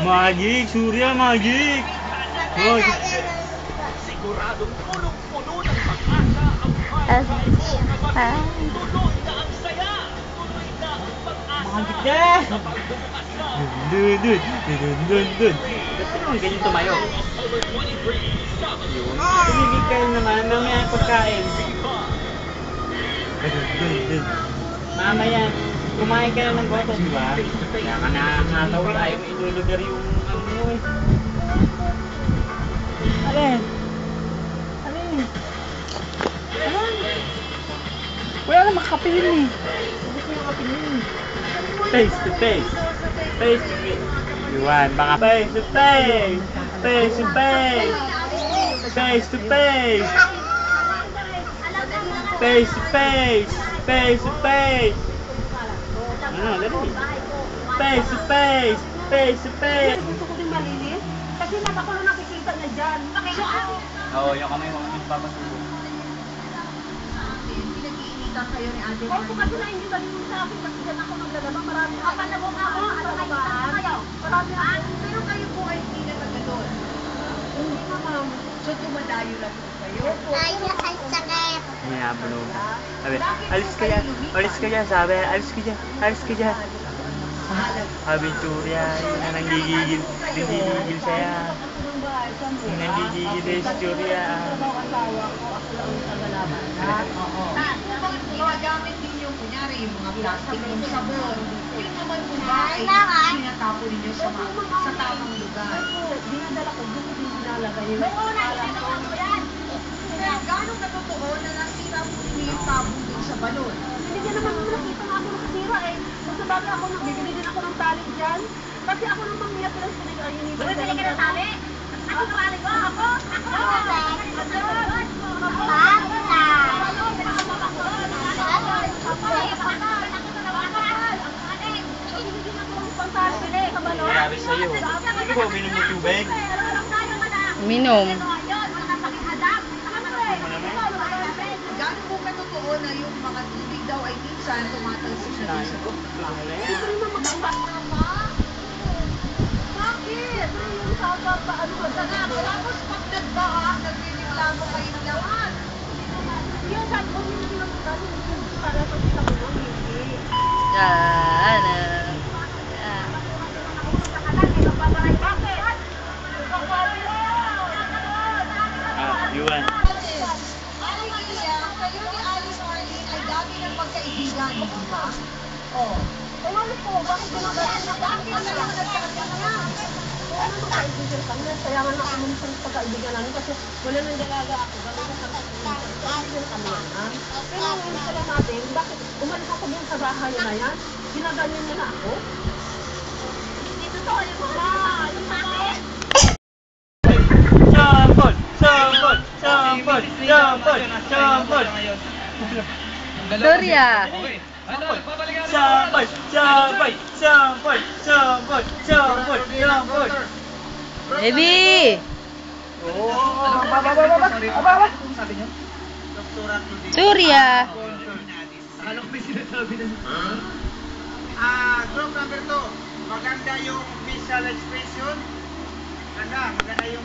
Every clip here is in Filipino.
Magic, Surya, magic. Siguradong punong-puno ng pag-asa ang tuloy na ang saya, tuloy na ang pag-asa. Magic yan. Sa pagbubukas na Dun. Ba't ka naman ganyan tumayo? Tumigil kayo naman, mamaya pagkain. Dun. Mamaya, kumain ka na ng goto, di ba? Kaya ka nakakatawa, ayaw mo inulugar yung ano mo eh. Alin? Wala na makakapilin eh. Hindi ko makakapilin. Face to face. Face to face. Iwan, baka face to face. Face to face. Face to face. Face to face. Face to face. Ano, dali. Face to face. Face to face. Gusto ko din malinis. Kasi mata ko lang nakikita na dyan. Oo, yung kamay mo magpapasubo. Pinag-iinitan kayo ni ate. Oo, kasi na-iinitan mo sa akin. Kasi dyan ako maglalaba. Marami ako. Panabong ako. Marami ako. Pero kayo po ay hindi na taga-doon. Hindi na, ma'am. So, dumadayo lang po kayo. Tayo sa sakit. Mayablo. Sabi, alis ka dyan, sabi, alis ka dyan. Sabi, Surya, yun ang nanggigigil sa'ya. Yung nanggigigil si Surya. Ginagamit ninyo, kunyari, yung mga plastic ng sabon. Yun naman po ba ay sinatapon ninyo sa tamang lugar? Dinadala ko, doon din dinalagay yun. Gano'ng natotoo na nasira po ninyo yung sabon doon sa balon? Hindi niya naman nakita na ako nakasira eh. Kasi bagay ako, nagbibili din ako ng tali dyan. Kasi ako nang mangyayat lang sa nila. Bumibili ka ng tali? Ako tali ko? Ako? Grabe sa'yo. Hindi ba uminom ng tubig? Minom. Gano'n po katotoo na yung mga tubig daw ay minsan tumatalsik na din sa loob? Bakit? Yung paano ba? Tapos pag nagbaha, nagliliklamo kayo naman. Yung sabi ko, hindi naman kasi para sa kita ko lang, hindi. Yan. Yuan. Kayo ni Alice Marlene ay dami ng magkaibigan, di ba? Oo. Eh, ano po? Bakit ginagawa na? Bakit na lang nagkakaibigan na? Ano magkaibigan kami? Kaya nga nakamunod sa pagkaibigan namin kasi wala nang dalaga ako. Gano'n sa pagkaibigan kami yan. Pero ngayon pala natin, bakit umalis ako din sa bahay na yan? Ginaganyan niya na ako? Dito to, yung mga bakit? Sampol! Surya. Sampol! Baby. Surya. Group number 2. Maganda yung facial expression. Maganda yung...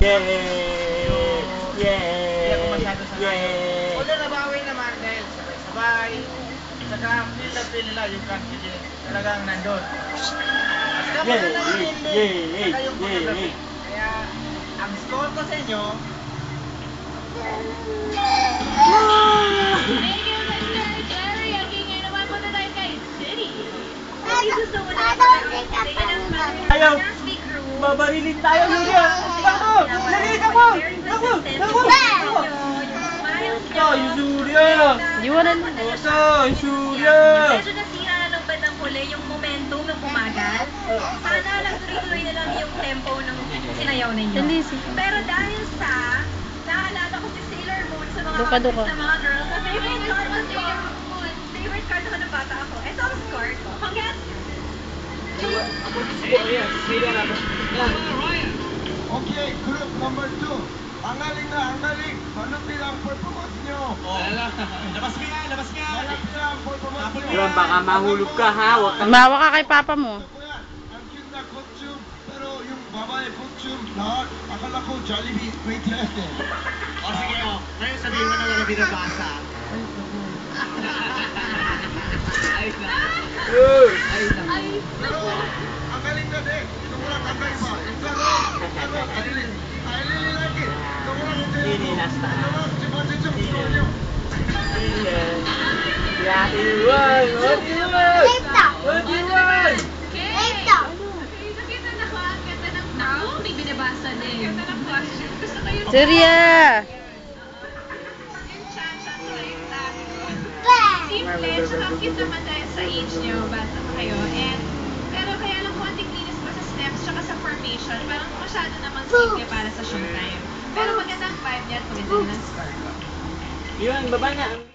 Although nabawi naman dahil sabay-sabay. Saka feel na feel nila yung confidence. Talagang nandun. Dapat na naman hindi. Saka yung photography. Kaya ang score ko sa inyo... Ayaw! Babarilin tayo, Surya! Ako! Dali! Ako! Yung Surya! Iwanan. Yung Surya! Medyo nasira na nung bandang huli yung momentum ng pumagal. Sana lang tuloy-tuloy na lang yung tempo ng sinayaw ninyo. Pero dahil sa naalala ko si Sailor Moon sa mga Duka. sa mga girls, sa favorite card ko Sailor Moon. Favorite card ako ng bata ako. Ito ang score ko. Hanggang Okay, group number 2. Ang galing na, ang galing. Hanapin ang performance nyo. Labas ka yan, labas ka. Hanapin ang performance nyo. Yun, baka mahulog ka ha. Huwag kang... Mawa ka kay papa mo. Ang cute na costume, pero yung babae, bunchum, lahat. Akala ko Jollibee, grade 11. O sige, o. Ngayon sabihin mo na wala binabasa. Ayos na. Ayos na. Pero, ang galing kasi, ito mo lang kakaiba. I really like it. Ito mo lang kasi. Ini nasta. Ito lang, si Manchechong, Tonyo. Yeah, Iwan! What do you want? What do you want? Nakita na ko, ang ganda ng tao. May binabasa din. Ang ganda ng question. Gusto ko yung... Surya! Yung chan-chan like that. Simple, tsaka cute naman dahil sa age nyo, bata pa kayo. Pero kaya lang konting linis pa sa steps tsaka sa formation. Parang masyado namang simple para sa showtime. Pero magandang vibe niya at maganda ng score. Iwan, baba na.